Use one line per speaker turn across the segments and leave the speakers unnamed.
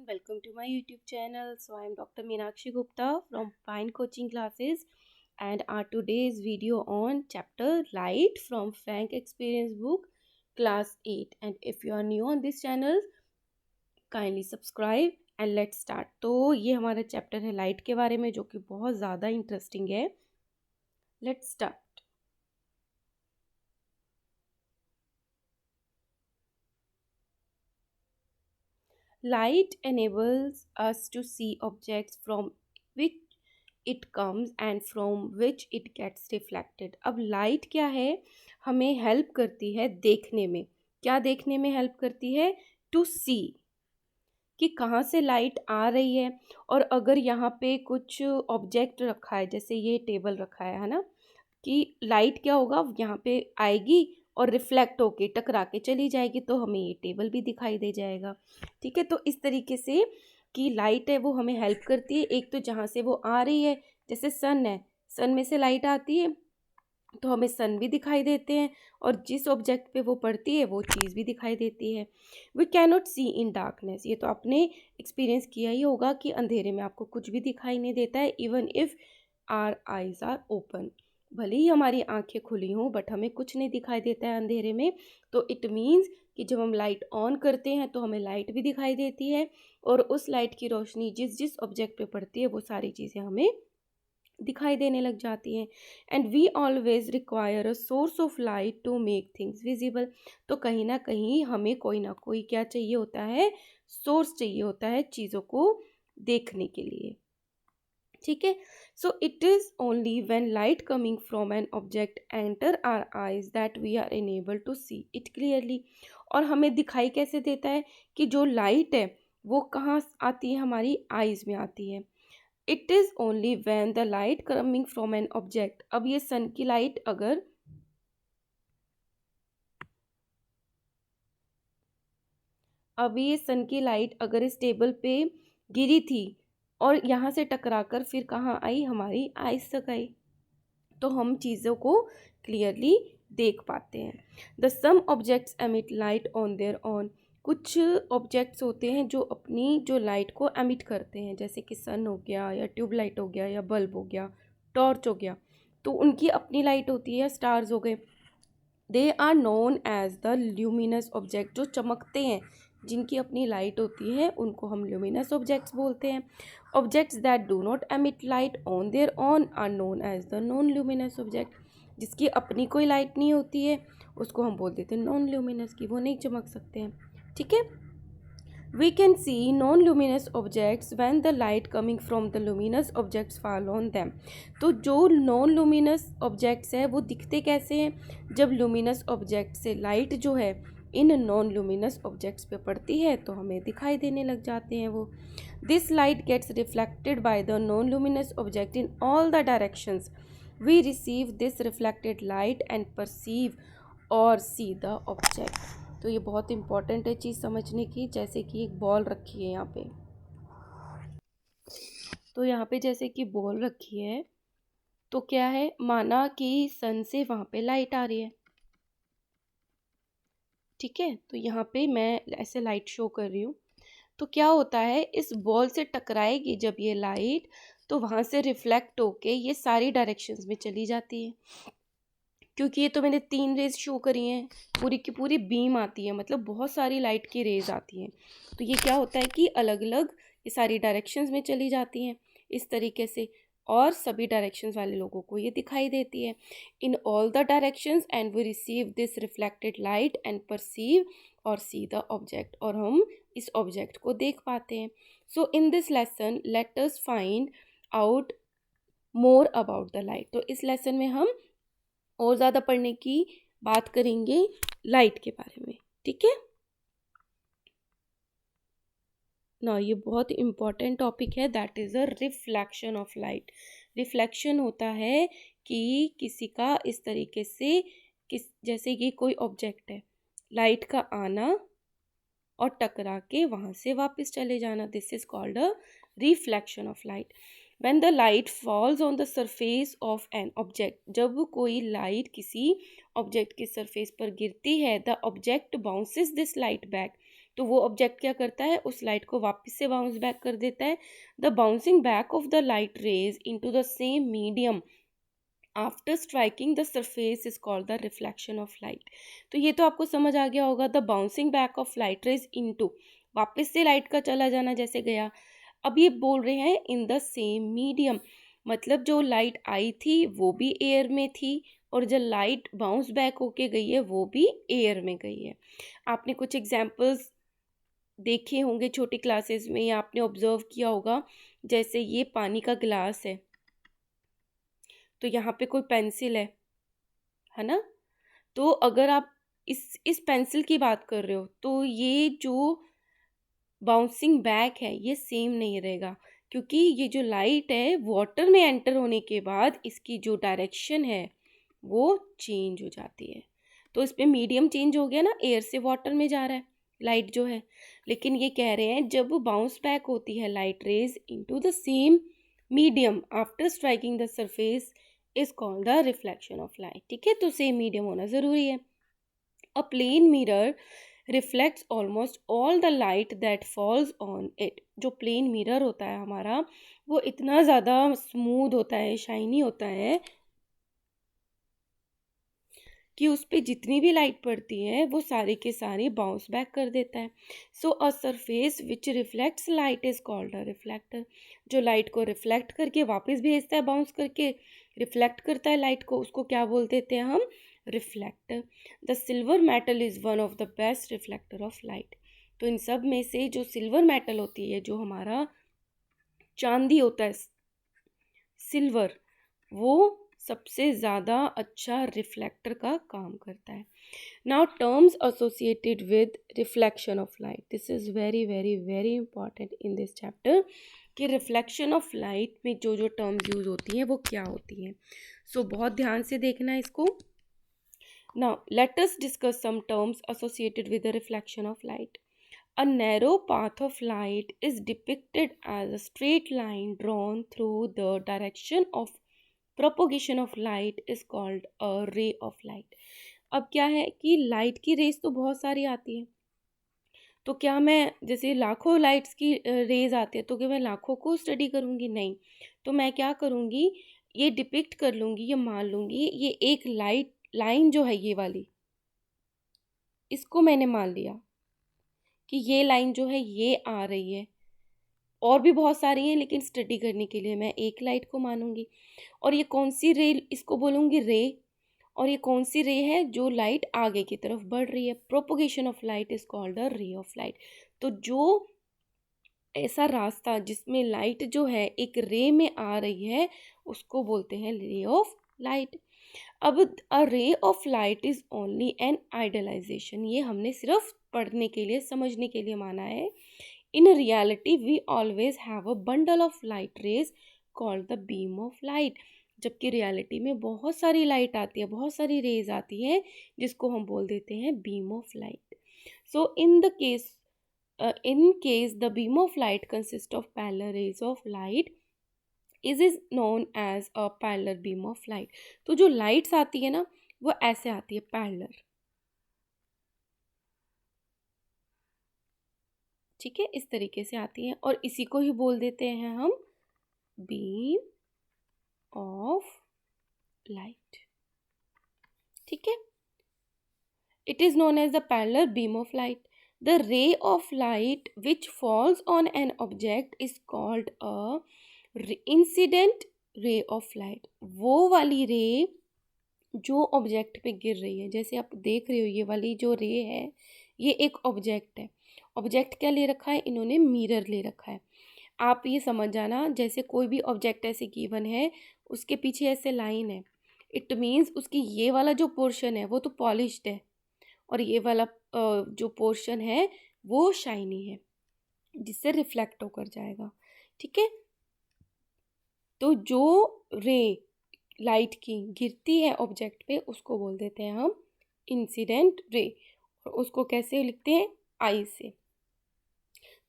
Welcome to my YouTube channel. So I am Dr. Meenakshi Gupta from Fine Coaching Classes, and our today's video on chapter Light from Frank Experience book class 8. And if you are new on this channel, kindly subscribe and let's start. तो ये हमारा chapter है light के बारे में, जो कि बहुत ज़्यादा इंटरेस्टिंग है. Let's start. Light enables us to see objects from which it comes and from which it gets reflected. अब लाइट क्या है, हमें हेल्प करती है देखने में. क्या देखने में हेल्प करती है? टू सी, कि कहाँ से लाइट आ रही है. और अगर यहाँ पे कुछ ऑब्जेक्ट रखा है, जैसे ये टेबल रखा है ना, कि लाइट क्या होगा, यहाँ पे आएगी और रिफ्लेक्ट होके टकरा के चली जाएगी, तो हमें ये टेबल भी दिखाई दे जाएगा. ठीक है, तो इस तरीके से कि लाइट है वो हमें हेल्प करती है. एक तो जहाँ से वो आ रही है, जैसे सन है, सन में से लाइट आती है तो हमें सन भी दिखाई देते हैं, और जिस ऑब्जेक्ट पे वो पड़ती है वो चीज़ भी दिखाई देती है. We can not see in darkness. ये तो आपने एक्सपीरियंस किया ही होगा कि अंधेरे में आपको कुछ भी दिखाई नहीं देता है, even if our eyes are open. भले ही हमारी आंखें खुली हों बट हमें कुछ नहीं दिखाई देता है अंधेरे में. तो इट मीन्स कि जब हम लाइट ऑन करते हैं तो हमें लाइट भी दिखाई देती है, और उस लाइट की रोशनी जिस जिस ऑब्जेक्ट पे पड़ती है वो सारी चीज़ें हमें दिखाई देने लग जाती हैं. And we always require a source of light to make things visible. तो कहीं ना कहीं हमें कोई ना कोई क्या चाहिए होता है, सोर्स चाहिए होता है चीज़ों को देखने के लिए. ठीक है, so it is only when light coming from an object enter our eyes that we are enable to see it clearly. और हमें दिखाई कैसे देता है कि जो लाइट है वो कहाँ आती है, हमारी आइज़ में आती है. It is only when the light coming from an object. अब ये सन की लाइट अगर इस टेबल पे गिरी थी और यहाँ से टकराकर फिर कहाँ आई, हमारी आइज तक आई, तो हम चीज़ों को क्लियरली देख पाते हैं. The some objects emit light on their own. कुछ ऑब्जेक्ट्स होते हैं जो अपनी जो लाइट को एमिट करते हैं, जैसे कि सन हो गया, या ट्यूबलाइट हो गया, या बल्ब हो गया, टॉर्च हो गया, तो उनकी अपनी लाइट होती है, या स्टार्स हो गए. They are known as the luminous object. जो चमकते हैं, जिनकी अपनी लाइट होती है, उनको हम ल्यूमिनस ऑब्जेक्ट्स बोलते हैं. Objects that do not emit light on their own are known as the non luminous object. जिसकी अपनी कोई लाइट नहीं होती है उसको हम बोल देते हैं नॉन ल्यूमिनस, की वो नहीं चमक सकते हैं. ठीक है, we can see non-luminous objects when the light coming from the luminous objects fall on them. तो जो non-luminous objects है वो दिखते कैसे हैं, जब luminous object से light जो है इन non-luminous objects पे पड़ती है तो हमें दिखाई देने लग जाते हैं वो. This light gets reflected by the non-luminous object in all the directions. We receive this reflected light and perceive or see the object. तो ये बहुत इम्पॉर्टेंट है चीज़ समझने की. जैसे कि एक बॉल रखी है यहाँ पे, तो यहाँ पे जैसे कि बॉल रखी है, तो क्या है, माना कि सन से वहाँ पे लाइट आ रही है. ठीक है, तो यहाँ पे मैं ऐसे लाइट शो कर रही हूँ, तो क्या होता है, इस बॉल से टकराएगी जब ये लाइट, तो वहाँ से रिफ्लेक्ट होके ये सारी डायरेक्शंस में चली जाती है. क्योंकि ये तो मैंने 3 रेज शो करी हैं, पूरी की पूरी बीम आती है, मतलब बहुत सारी लाइट की रेज आती हैं. तो ये क्या होता है कि अलग अलग ये सारी डायरेक्शंस में चली जाती हैं इस तरीके से, और सभी डायरेक्शंस वाले लोगों को ये दिखाई देती है. In all the directions and we receive this reflected light and perceive और सी द ऑब्जेक्ट. और हम इस ऑब्जेक्ट को देख पाते हैं. So in this lesson let us find out more about the light. तो इस लेसन में हम और ज़्यादा पढ़ने की बात करेंगे लाइट के बारे में. ठीक है ना, ये बहुत इम्पॉर्टेंट टॉपिक है, that is a reflection of light. Reflection होता है कि किसी का इस तरीके से, जैसे कि कोई ऑब्जेक्ट है, लाइट का आना और टकरा के वहाँ से वापस चले जाना. This is called a reflection of light. When the light falls on the surface of an object, जब कोई लाइट किसी ऑब्जेक्ट की सरफेस पर गिरती है, the object bounces this light back. तो वो ऑब्जेक्ट क्या करता है, उस लाइट को वापस से बाउंस बैक कर देता है। The bouncing back of the light rays into the same medium after striking the surface is called the reflection of light. तो ये तो आपको समझ आ गया होगा, the bouncing back of light rays into, वापस से लाइट का चला जाना जैसे गया। अब ये बोल रहे हैं इन द सेम मीडियम, मतलब जो लाइट आई थी वो भी एयर में थी और जो लाइट बाउंस बैक होके गई है वो भी एयर में गई है। आपने कुछ एग्जाम्पल्स देखे होंगे छोटी क्लासेस में, या आपने ऑब्जर्व किया होगा, जैसे ये पानी का गिलास है, तो यहाँ पे कोई पेंसिल है ना। तो अगर आप इस पेंसिल की बात कर रहे हो तो ये जो बाउंसिंग बैक है ये सेम नहीं रहेगा, क्योंकि ये जो लाइट है वाटर में एंटर होने के बाद इसकी जो डायरेक्शन है वो चेंज हो जाती है। तो इस पे मीडियम चेंज हो गया ना, एयर से वाटर में जा रहा है लाइट जो है। लेकिन ये कह रहे हैं जब बाउंस बैक होती है light rays into the same medium after striking the surface is called the reflection of light. ठीक है, तो सेम मीडियम होना ज़रूरी है। A plane mirror reflects almost all the light that falls on it. जो plane mirror होता है हमारा वो इतना ज़्यादा स्मूथ होता है, शाइनी होता है कि उस पर जितनी भी लाइट पड़ती है वो सारे के सारे बाउंस बैक कर देता है। So a surface which reflects light is called a reflector. जो लाइट को रिफ्लेक्ट करके वापस भेजता है, बाउंस करके रिफ्लेक्ट करता है लाइट को, उसको क्या बोल देते हैं हम, reflector. The silver metal is one of the best reflector of light. तो इन सब में से जो सिल्वर मेटल होती है, जो हमारा चांदी होता है सिल्वर, वो सबसे ज़्यादा अच्छा रिफ्लेक्टर का काम करता है। Now terms associated with reflection of light, this is very very very important in this chapter कि रिफ्लेक्शन ऑफ लाइट में जो जो टर्म्स यूज होती हैं वो क्या होती हैं। सो बहुत ध्यान से देखना है इसको। Now let us discuss some terms associated with the reflection of light. A narrow path of light is depicted as a straight line drawn through the direction of propagation of light is called a ray of light। अब क्या है कि light की raise तो बहुत सारी आती है, तो क्या मैं जैसे लाखों लाइट्स की रेज आती है तो क्या मैं लाखों को स्टडी करूँगी, नहीं। तो मैं क्या करूँगी, ये डिपिक्ट कर लूँगी, ये मान लूँगी ये एक लाइट लाइन जो है ये वाली, इसको मैंने मान लिया कि ये लाइन जो है ये आ रही है। और भी बहुत सारी हैं लेकिन स्टडी करने के लिए मैं एक लाइट को मानूंगी। और ये कौन सी रे, इसको बोलूँगी रे। और ये कौन सी रे है, जो लाइट आगे की तरफ बढ़ रही है। Propagation of light is called a ray of light. तो जो ऐसा रास्ता जिसमें लाइट जो है एक रे में आ रही है उसको बोलते हैं रे ऑफ लाइट। अब a ray of light is only an idealisation, ये हमने सिर्फ पढ़ने के लिए समझने के लिए माना है। In reality we always have a bundle of light rays called the beam of light. जबकि रियलिटी में बहुत सारी लाइट आती है, बहुत सारी रेज आती है जिसको हम बोल देते हैं beam of light. So in case the beam of light consists of parallel rays of light is known as a parallel beam of light। तो जो लाइट्स आती है ना वो ऐसे आती है पैरेलल, ठीक है, इस तरीके से आती है और इसी को ही बोल देते हैं हम बीम ऑफ लाइट। ठीक है, it is known as the parallel beam of light. The ray of light which falls on an object is called a incident ray of light. वो वाली रे जो ऑब्जेक्ट पे गिर रही है, जैसे आप देख रहे हो ये वाली जो रे है ये एक ऑब्जेक्ट है। ऑब्जेक्ट क्या ले रखा है, इन्होंने मिरर ले रखा है। आप ये समझ जाना, जैसे कोई भी ऑब्जेक्ट ऐसे गिवन है उसके पीछे ऐसे लाइन है, इट मीन्स उसकी ये वाला जो पोर्शन है वो तो पॉलिश्ड है और ये वाला जो पोर्शन है वो शाइनी है जिससे रिफ्लेक्ट होकर जाएगा। ठीक है, तो जो रे लाइट की गिरती है ऑब्जेक्ट पे उसको बोल देते हैं हम इंसिडेंट रे। और उसको कैसे लिखते हैं, आई से।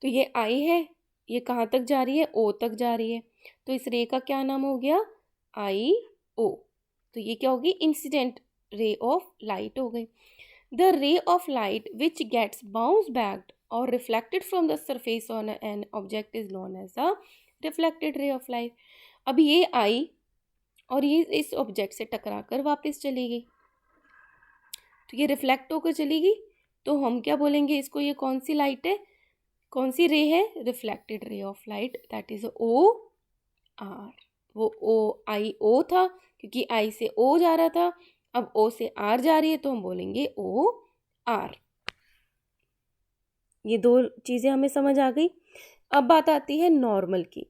तो ये आई है, ये कहाँ तक जा रही है, ओ तक जा रही है, तो इस रे का क्या नाम हो गया, आई ओ। तो ये क्या होगी, इंसिडेंट रे ऑफ लाइट हो गई। The ray of light which gets bounce back or reflected from the surface on an object is known as a reflected ray of light. अब ये आई और ये इस ऑब्जेक्ट से टकरा कर वापस चली गई, तो ये रिफ्लेक्ट होकर चली गई, तो हम क्या बोलेंगे इसको, ये कौन सी लाइट है, कौन सी रे है, reflected ray of light, that is O R. वो ओ आई ओ था क्योंकि आई से ओ जा रहा था, अब ओ से आर जा रही है तो हम बोलेंगे ओ आर। ये दो चीज़ें हमें समझ आ गई। अब बात आती है नॉर्मल की।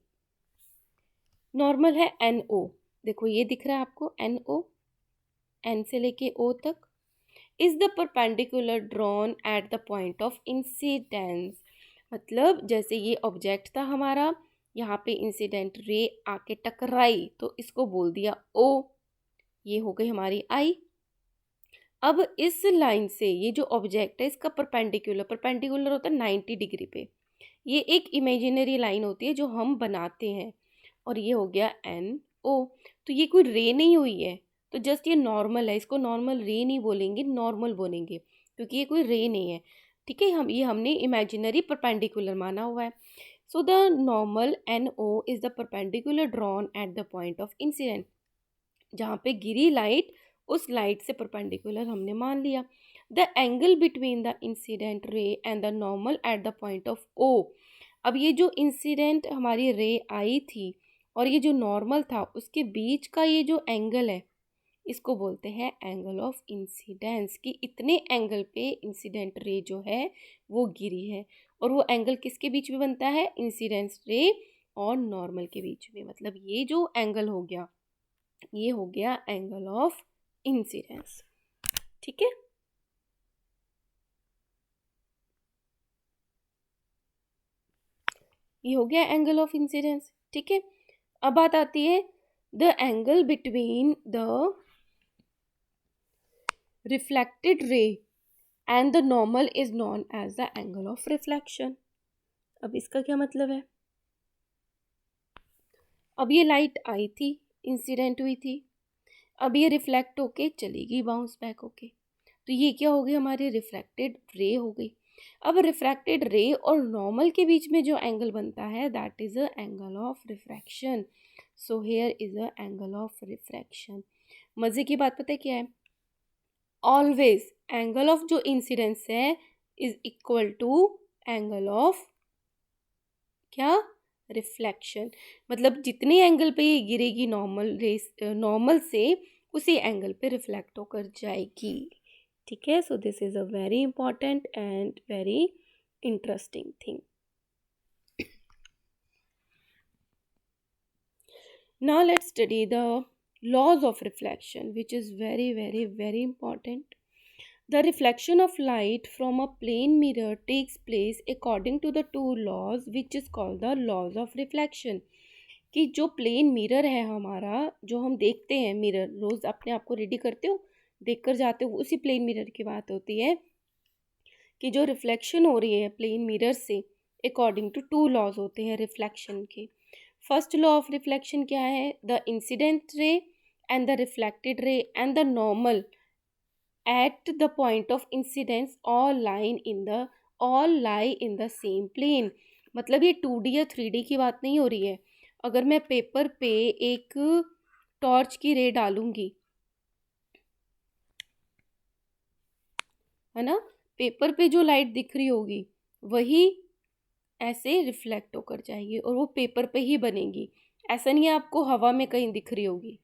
नॉर्मल है एन ओ, देखो ये दिख रहा है आपको एन ओ, एन से लेके ओ तक, is the perpendicular drawn at the point of incidence. मतलब जैसे ये ऑब्जेक्ट था हमारा, यहाँ पे इंसिडेंट रे आके टकराई तो इसको बोल दिया ओ, ये हो गई हमारी आई। अब इस लाइन से ये जो ऑब्जेक्ट है इसका परपेंडिकुलर होता है 90 डिग्री पे, ये एक इमेजिनरी लाइन होती है जो हम बनाते हैं, और ये हो गया एन ओ। तो ये कोई रे नहीं हुई है, तो जस्ट ये नॉर्मल है, इसको नॉर्मल रे नहीं बोलेंगे, नॉर्मल बोलेंगे क्योंकि ये कोई रे नहीं है, ठीक है। हमने इमेजिनरी परपेंडिकुलर माना हुआ है। So the normal N O is the perpendicular drawn at the point of incident, जहाँ पे गिरी लाइट उस लाइट से परपेंडिकुलर हमने मान लिया। The angle between the incident ray and the normal at the point of O. अब ये जो इंसिडेंट हमारी रे आई थी और ये जो नॉर्मल था उसके बीच का ये जो एंगल है इसको बोलते हैं एंगल ऑफ इंसिडेंस, कि इतने एंगल पे इंसिडेंट रे जो है वो गिरी है, और वो एंगल किसके बीच में बनता है, इंसिडेंस रे और नॉर्मल के बीच में। मतलब ये जो एंगल हो गया ये हो गया एंगल ऑफ इंसिडेंस, ठीक है। ये हो गया एंगल ऑफ इंसिडेंस, ठीक है। अब बात आती है the angle between the reflected ray and the normal is known as the angle of reflection. अब इसका क्या मतलब है, अब ये लाइट आई थी, इंसिडेंट हुई थी, अब ये रिफ्लेक्ट होके चली गई, बाउंस बैक होके, तो ये क्या हो गई, हमारी रिफ्रैक्टेड रे हो गई। अब रिफ्रैक्टेड रे और नॉर्मल के बीच में जो एंगल बनता है that is a angle of refraction. So here is a angle of refraction. मज़े की बात पता है क्या है, ऑलवेज एंगल ऑफ जो इंसिडेंस है is equal to angle of क्या, रिफ्लेक्शन। मतलब जितने एंगल पे ये गिरेगी नॉर्मल से उसी एंगल पे रिफ्लेक्ट होकर जाएगी, ठीक है। So this is a very important and very interesting thing. Now let's study the laws of reflection, which is very important. The reflection of light from a plane mirror takes place according to the two laws, which is called the laws of reflection. कि जो plane mirror है हमारा, जो हम देखते हैं mirror, रोज़ अपने आप को रेडी करते हो, देख कर जाते हो, उसी प्लेन मिरर की बात होती है कि जो रिफ्लेक्शन हो रही है प्लेन मिरर से, अकॉर्डिंग टू टू लॉज होते हैं रिफ्लेक्शन के। फर्स्ट लॉ ऑफ रिफ्लेक्शन क्या है, the incident ray and the reflected ray and the normal at the point of incidence all lie in the same plane। मतलब ये 2D या 3D की बात नहीं हो रही है। अगर मैं पेपर पे एक टॉर्च की रे डालूंगी, है ना, पेपर पे जो लाइट दिख रही होगी वही ऐसे रिफ्लेक्ट होकर जाएगी और वो पेपर पे ही बनेगी, ऐसा नहीं है आपको हवा में कहीं दिख रही होगी।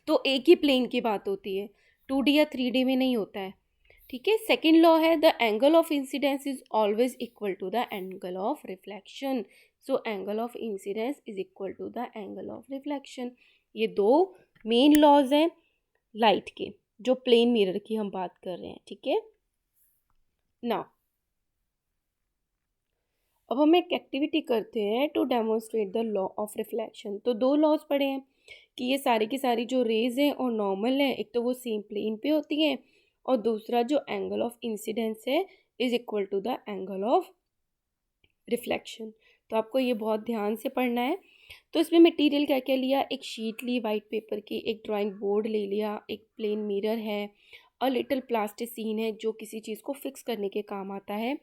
तो एक ही प्लेन की बात होती है, 2D या 3D में नहीं होता है, ठीक है। सेकेंड लॉ है the angle of incidence is always equal to the angle of reflection. So angle of incidence is equal to the angle of reflection. ये दो मेन लॉज हैं लाइट के, जो प्लेन मिरर की हम बात कर रहे हैं, ठीक है। नाउ अब हम एक एक्टिविटी करते हैं to demonstrate the law of reflection. तो दो लॉज पढ़े हैं कि ये सारी की सारी जो रेज हैं और नॉर्मल है, एक तो वो सेम प्लेन पे होती हैं, और दूसरा जो एंगल ऑफ इंसिडेंस है is equal to the angle of reflection. तो आपको ये बहुत ध्यान से पढ़ना है। तो इसमें मटेरियल क्या क्या लिया, एक शीट ली वाइट पेपर की, एक ड्राइंग बोर्ड ले लिया, एक प्लेन मिरर है, अ लिटिल प्लास्टिसीन है जो किसी चीज़ को फिक्स करने के काम आता है।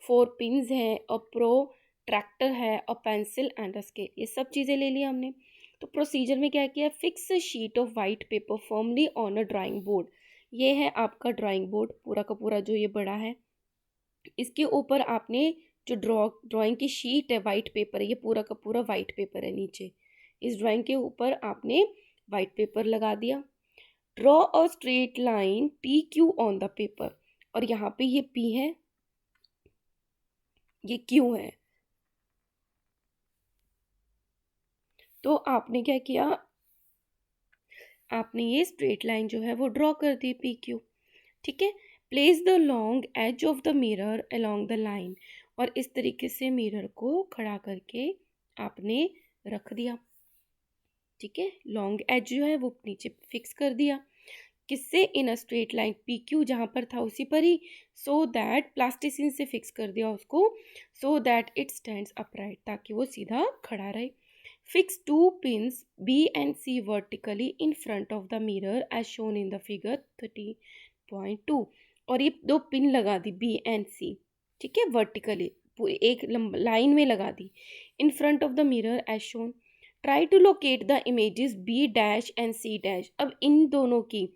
4 पिन्स हैं, अ प्रोट्रैक्टर है, a pencil and a scale. ये सब चीज़ें ले ली हमने। तो प्रोसीजर में क्या किया, fix a sheet of white paper firmly on a drawing board. ये है आपका ड्राइंग बोर्ड पूरा का पूरा जो ये बड़ा है। इसके ऊपर आपने जो ड्राइंग की शीट है, वाइट पेपर है, ये पूरा का पूरा वाइट पेपर है नीचे। इस ड्राइंग के ऊपर आपने वाइट पेपर लगा दिया। Draw a straight line P Q on the paper, और यहाँ पे ये पी है, ये क्यू है। तो आपने क्या किया, आपने ये स्ट्रेट लाइन जो है वो ड्रॉ कर दी पी क्यू। ठीक है। Place the long edge of the mirror along the line, और इस तरीके से मिरर को खड़ा करके आपने रख दिया। ठीक है, लॉन्ग एज जो है वो नीचे फिक्स कर दिया। किससे, in a straight line, P Q जहाँ पर था उसी पर ही। सो दैट प्लास्टिसिन से फिक्स कर दिया उसको, so that it stands upright, ताकि वो सीधा खड़ा रहे। Fix 2 pins B and C vertically in front of the mirror as shown in the figure 30.2, और ये 2 पिन लगा दी बी एंड सी। ठीक है, वर्टिकली पूरी एक लाइन में लगा दी। In front of the mirror as shown. Try to locate the images B dash and C dash. अब इन दोनों की,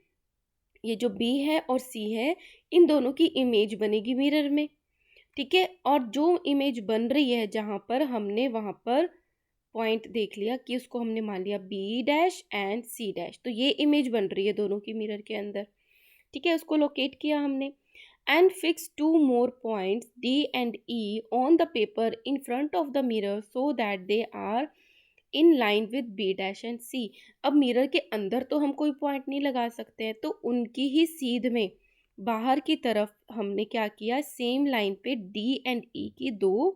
ये जो बी है और सी है, इन दोनों की इमेज बनेगी मिरर में। ठीक है, और जो इमेज बन रही है जहाँ पर हमने वहाँ पर पॉइंट देख लिया कि उसको हमने मान लिया B dash and C dash, तो ये इमेज बन रही है दोनों की मिरर के अंदर। ठीक है, उसको लोकेट किया हमने। And fix 2 more points D and E on the paper in front of the mirror so that they are in line with B dash and C. अब मिरर के अंदर तो हम कोई पॉइंट नहीं लगा सकते हैं, तो उनकी ही सीध में बाहर की तरफ हमने क्या किया, सेम लाइन पे डी एंड ई की 2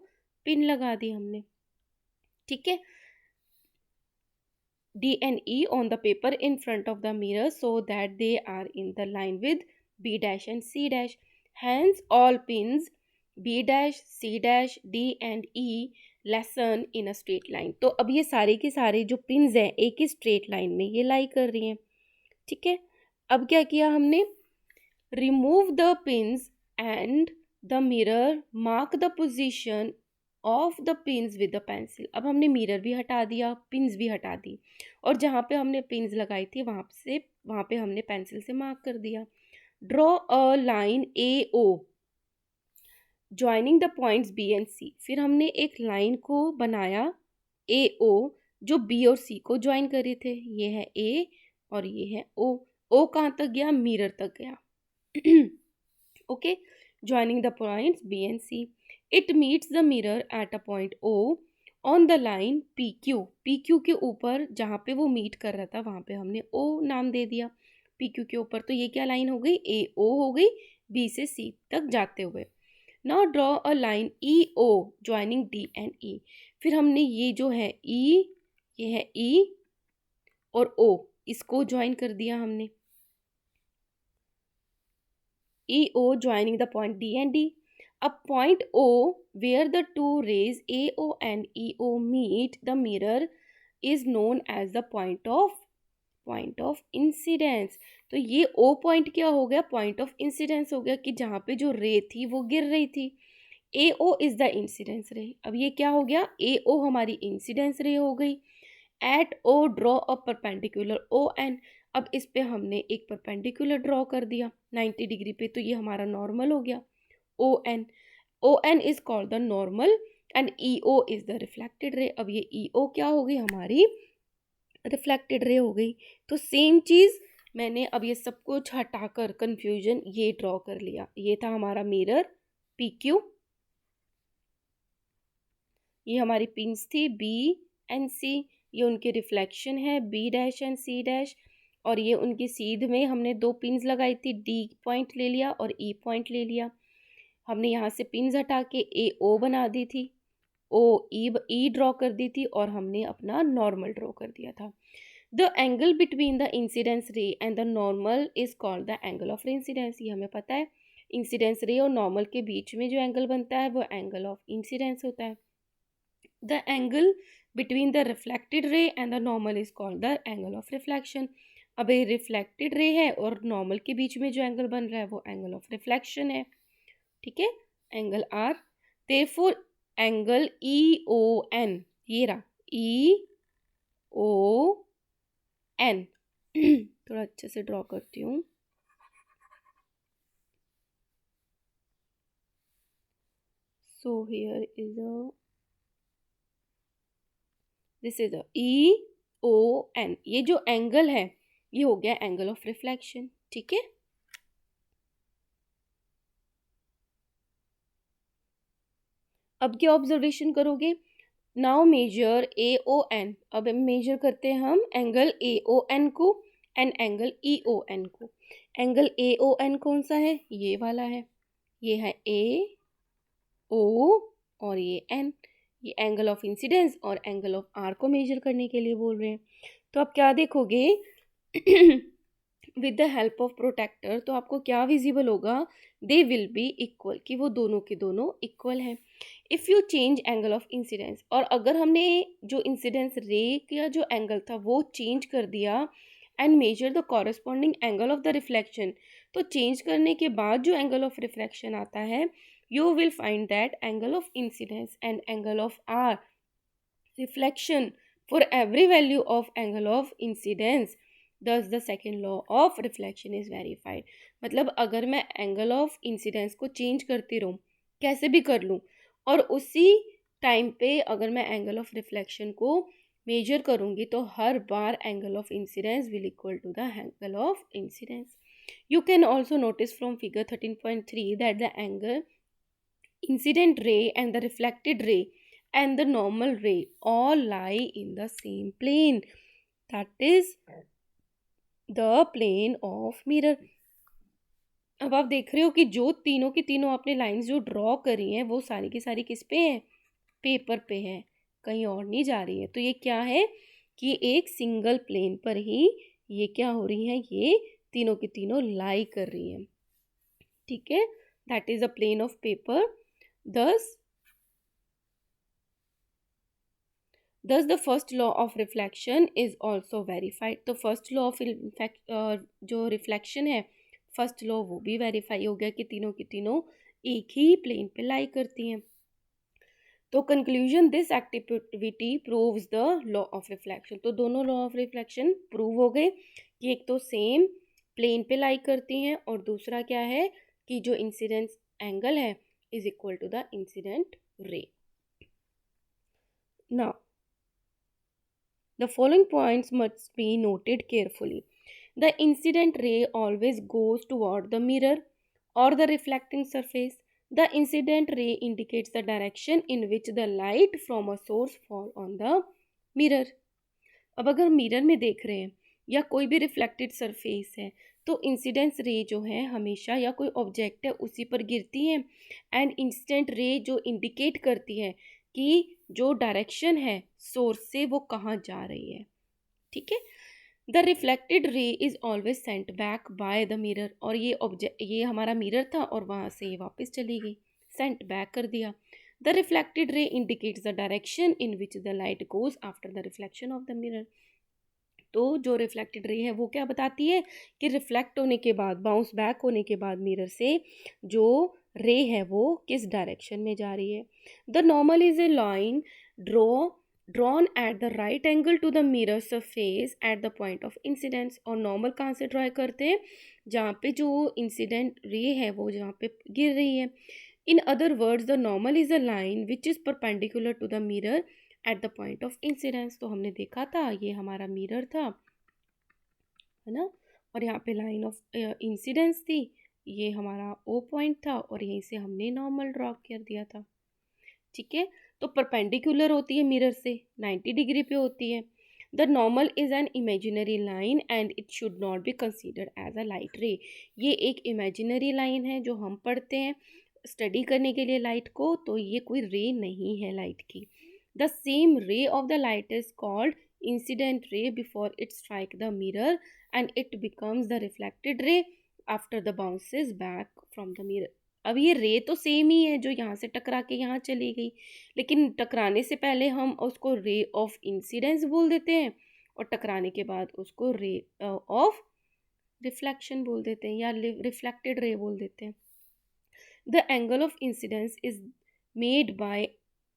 पिन लगा दी हमने। ठीक है, D and E on the paper in front of the mirror so that they are in the line with B dash and C dash. Hence, all pins B dash, C dash, D and E lessen in a straight line. तो अब ये सारे के सारे जो pins हैं एक ही straight line में ये लाई कर रही हैं। ठीक है, अब क्या किया हमने, remove the pins and the mirror mark the position of the pins with the pencil. अब हमने मिरर भी हटा दिया, पिन्स भी हटा दी, और जहाँ पे हमने पिन्स लगाई थी वहाँ पे हमने पेंसिल से मार्क कर दिया। Draw a line A O joining the points B and C. फिर हमने एक लाइन को बनाया ए ओ जो बी और सी को ज्वाइन कर रहे थे। ये है ए और ये है ओ। ओ कहाँ तक गया, मिरर तक गया। okay, joining the points B and C. It meets the mirror at a point O on the line PQ. PQ के ऊपर जहाँ पे वो मीट कर रहा था वहाँ पे हमने O नाम दे दिया PQ के ऊपर। तो ये क्या लाइन हो गई, AO हो गई B से C तक जाते हुए। Now draw a line EO joining D and E. फिर हमने ये जो है E, ये है E और O, इसको ज्वाइन कर दिया हमने। EO joining the point D and D. A point O where the two rays AO and EO meet the mirror is known as the point of incidence. तो ये O point क्या हो गया, point of incidence हो गया कि जहाँ पे जो रे थी वो गिर रही थी। AO is the incidence ray. अब ये क्या हो गया, AO हमारी incidence ray हो गई। At O draw a perpendicular ON. अब इस पे हमने एक परपेंडिकुलर ड्रॉ कर दिया 90 डिग्री पे, तो ये हमारा नॉर्मल हो गया ON. ON is called the normal and EO is the reflected रे। अब ये EO क्या हो गई, हमारी रिफ्लेक्टेड रे हो गई। तो सेम चीज़ मैंने अब ये सब कुछ हटाकर कंफ्यूजन ये ड्रॉ कर लिया। ये था हमारा मिरर PQ, ये हमारी पिंस थी B एंड C, ये उनके रिफ्लेक्शन है B dash and C dash, और ये उनकी सीध में हमने 2 पिन्स लगाई थी, D पॉइंट ले लिया और E पॉइंट ले लिया। हमने यहाँ से पिन्स हटा के AO बना दी थी, E ड्रॉ कर दी थी, और हमने अपना नॉर्मल ड्रॉ कर दिया था। The angle between the incidence रे and the normal is called the angle of incidence. ये हमें पता है, इंसिडेंस रे और नॉर्मल के बीच में जो एंगल बनता है वो एंगल ऑफ इंसिडेंस होता है। The angle between the reflected ray and the normal is called the angle of reflection. अब ये रिफ्लेक्टेड रे है और नॉर्मल के बीच में जो एंगल बन रहा है वो एंगल ऑफ रिफ्लेक्शन है, ठीक है, angle R. Therefore angle E O N, ये रहा ई ओ एन, थोड़ा अच्छे से ड्रॉ करती हूँ। So here is a, this is a E O N, ये जो एंगल है ये हो गया एंगल ऑफ रिफ्लेक्शन, ठीक है। अब क्या ऑब्जर्वेशन करोगे, now measure A O N, अब मेजर करते हैं हम एंगल ए ओ एन को and angle E O N को। एंगल ए ओ एन कौन सा है, ये वाला है, ये है ए ओ और ये एन, ये एंगल ऑफ इंसिडेंस और एंगल ऑफ आर को मेजर करने के लिए बोल रहे हैं। तो आप क्या देखोगे with the help of protractor, तो आपको क्या विजिबल होगा, दे विल बी इक्वल, कि वो दोनों के दोनों इक्वल हैं। If you change angle of incidence, और अगर हमने जो इंसिडेंस रे का जो एंगल था वो चेंज कर दिया and measure the corresponding angle of the reflection, तो चेंज करने के बाद जो एंगल ऑफ रिफ्लेक्शन आता है, you will find that angle of incidence and angle of R reflection for every value of angle of incidence, thus the second law of reflection is verified। मतलब अगर मैं angle of incidence को change करती रहूँ, कैसे भी कर लूँ, और उसी टाइम पे अगर मैं angle of reflection को मेजर करूँगी तो हर बार angle of incidence will equal to the angle of incidence। You can also notice from figure 13.3 that the angle incident ray and the reflected ray and the normal ray all lie in the same plane, that is the plane of mirror। अब आप देख रहे हो कि जो तीनों की तीनों आपने लाइंस जो ड्रॉ करी हैं वो सारी की सारी किस पे हैं, पेपर पे है, कहीं और नहीं जा रही है। तो ये क्या है कि एक सिंगल प्लेन पर ही ये क्या हो रही है, ये तीनों की तीनों लाई कर रही हैं, ठीक है, that is a plane of paper. Thus the first law of reflection is also verified। तो फर्स्ट लॉ ऑफ जो रिफ्लेक्शन है, फर्स्ट लॉ वो भी वेरीफाई हो गया कि तीनों की तीनों एक ही प्लेन पे लाई करती हैं। तो conclusion, this activity proves the law of reflection. तो दोनों लॉ ऑफ रिफ्लेक्शन प्रूव हो गए कि एक तो सेम प्लेन पे लाई करती हैं और दूसरा क्या है कि जो इंसिडेंस एंगल है is equal to the incident ray। Now, the following points must be noted carefully. The incident ray always goes toward the mirror or the reflecting surface। The incident ray indicates the direction in which the light from a source fall on the mirror। अब अगर mirror में देख रहे हैं या कोई भी reflected surface है तो इंसिडेंस रे जो है हमेशा या कोई ऑब्जेक्ट है उसी पर गिरती है एंड इंसिडेंट रे जो इंडिकेट करती है कि जो डायरेक्शन है सोर्स से वो कहाँ जा रही है, ठीक है। द रिफ्लेक्टेड रे is always Saint back by the mirror, और ये हमारा मिरर था और वहाँ से ये वापस चली गई, सेंट बैक कर दिया। द रिफ्लेक्टेड रे indicates the direction in which the light goes after the reflection of the mirror. तो जो रिफ्लेक्टेड रे है वो क्या बताती है कि रिफ्लेक्ट होने के बाद, बाउंस बैक होने के बाद मिरर से जो रे है वो किस डायरेक्शन में जा रही है। The normal is a line drawn at the right angle to the mirror surface at the point of incidence. और नॉर्मल कहाँ से ड्रॉ करते हैं, जहाँ पे जो इंसिडेंट रे है वो जहाँ पे गिर रही है। In other words the normal is a line which is perpendicular to the mirror at the point of incidence. तो हमने देखा था ये हमारा मिरर था, है ना, और यहाँ पे लाइन ऑफ इंसिडेंस थी, ये हमारा ओ पॉइंट था और यहीं से हमने नॉर्मल ड्रॉ कर दिया था, ठीक है। तो परपेंडिकुलर होती है मिरर से, 90 डिग्री पे होती है। The normal is an imaginary line and it should not be considered as a light ray. ये एक इमेजिनरी लाइन है जो हम पढ़ते हैं स्टडी करने के लिए लाइट को, तो ये कोई रे नहीं है लाइट की। The same ray of the light is called incident ray before it strikes the mirror and it becomes the reflected ray after the bounces back from the mirror। अब ये रे तो सेम ही है जो यहाँ से टकरा के यहाँ चली गई, लेकिन टकराने से पहले हम उसको रे ऑफ इंसिडेंस बोल देते हैं और टकराने के बाद उसको रे ऑफ रिफ्लेक्शन बोल देते हैं या रिफ्लेक्टेड रे बोल देते हैं। The angle of incidence is made by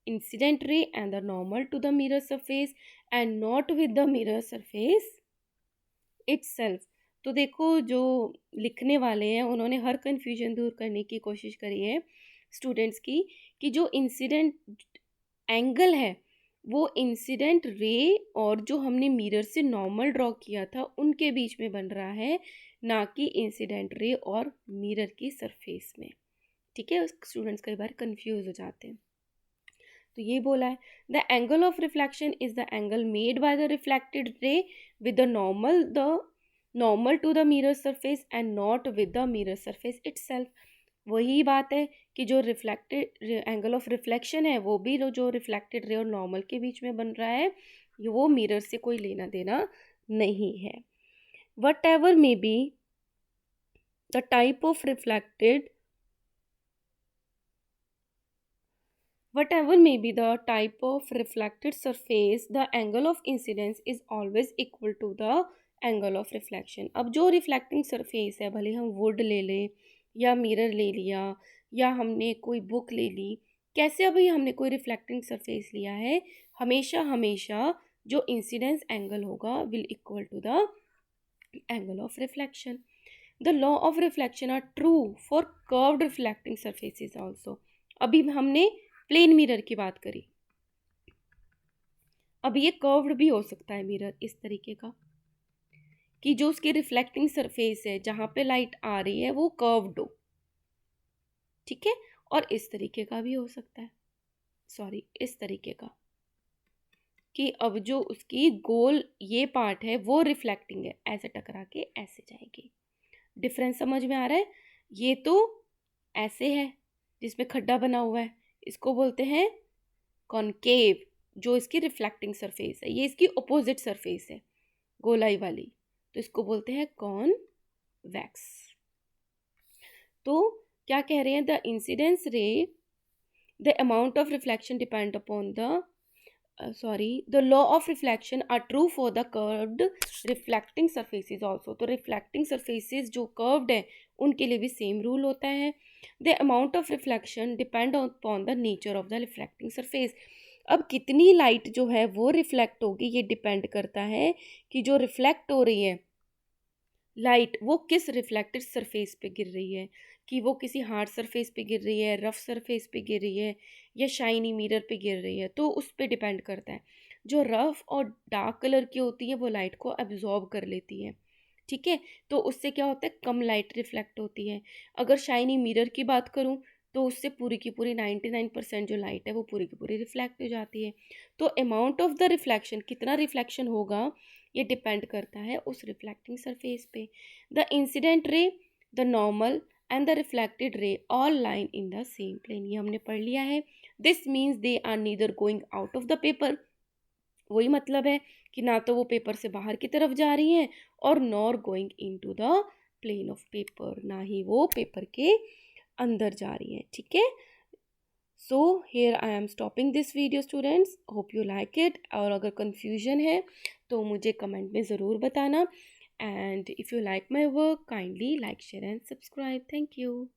incident ray and the normal to the mirror surface and not with the mirror surface itself. तो देखो जो लिखने वाले हैं उन्होंने हर कन्फ्यूजन दूर करने की कोशिश करी है स्टूडेंट्स की, कि जो इंसिडेंट एंगल है वो इंसिडेंट रे और जो हमने मिरर से नॉर्मल ड्रॉ किया था उनके बीच में बन रहा है, ना कि इंसिडेंट रे और मिरर की सरफेस में। ठीक है, स्टूडेंट्स कई बार कंफ्यूज हो जाते हैं। तो ये बोला है the angle of reflection is the angle made by the reflected ray with the normal to the mirror surface and not with the mirror surface itself. वही बात है कि जो रिफ्लेक्टेड एंगल ऑफ रिफ्लेक्शन है वो भी जो रिफ्लेक्टेड रे और नॉर्मल के बीच में बन रहा है, वो मिरर से कोई लेना देना नहीं है। What ever may be the type of reflected Whatever may be the type of reflected surface, the angle of incidence is always equal to the angle of reflection. अब जो reflecting surface है, भले हम wood ले लें या mirror ले लिया या हमने कोई book ले ली, कैसे अभी हमने कोई reflecting surface लिया है, हमेशा जो incidence angle होगा will equal to the angle of reflection. The law of reflection are true for curved reflecting surfaces also. अभी हमने प्लेन मिरर की बात करी, अब ये कर्व्ड भी हो सकता है मिरर इस तरीके का कि जो उसकी रिफ्लेक्टिंग सरफेस है जहाँ पे लाइट आ रही है वो कर्व्ड हो। ठीक है, और इस तरीके का भी हो सकता है, इस तरीके का कि अब जो उसकी गोल ये पार्ट है वो रिफ्लेक्टिंग है, ऐसे टकरा के ऐसे जाएगी। डिफरेंस समझ में आ रहा है? ये तो ऐसे है जिसमें खड्डा बना हुआ है, इसको बोलते हैं कॉनकेव, जो इसकी रिफ्लेक्टिंग सरफेस है। ये इसकी अपोजिट सरफेस है गोलाई वाली, तो इसको बोलते हैं कॉनवेक्स। तो क्या कह रहे हैं? द इंसिडेंस रे, the amount of reflection depend upon the law of reflection are true for the curved reflecting surfaces also. तो reflecting surfaces जो curved है उनके लिए भी सेम रूल होता है। the amount of reflection depend upon the nature of the reflecting surface. अब कितनी लाइट जो है वो रिफ्लेक्ट होगी ये डिपेंड करता है कि जो रिफ्लेक्ट हो रही है लाइट वो किस रिफ्लेक्टेड सरफेस पे गिर रही है, कि वो किसी हार्ड सरफेस पे गिर रही है, रफ सरफेस पे गिर रही है या शाइनी मिरर पे गिर रही है, तो उस पे डिपेंड करता है। जो रफ और डार्क कलर की होती है वो लाइट को एब्जॉर्ब कर लेती है। ठीक है, तो उससे क्या होता है, कम लाइट रिफ्लेक्ट होती है। अगर शाइनी मिरर की बात करूँ तो उससे पूरी की पूरी 99% जो लाइट है वो पूरी की पूरी रिफ्लेक्ट हो जाती है। तो अमाउंट ऑफ द रिफ्लेक्शन, कितना रिफ्लेक्शन होगा ये डिपेंड करता है उस रिफ्लेक्टिंग सरफेस पे। The incident ray, the normal and the reflected ray all line in the same plane, ये हमने पढ़ लिया है। This means they are neither going out of the paper, वही मतलब है कि ना तो वो पेपर से बाहर की तरफ जा रही हैं और nor going into the plane of paper, ना ही वो पेपर के अंदर जा रही हैं। ठीक है, so here I am stopping this video students, hope you like it. और अगर कन्फ्यूजन है तो मुझे कमेंट में ज़रूर बताना, and if you like my work kindly like share and subscribe. Thank you.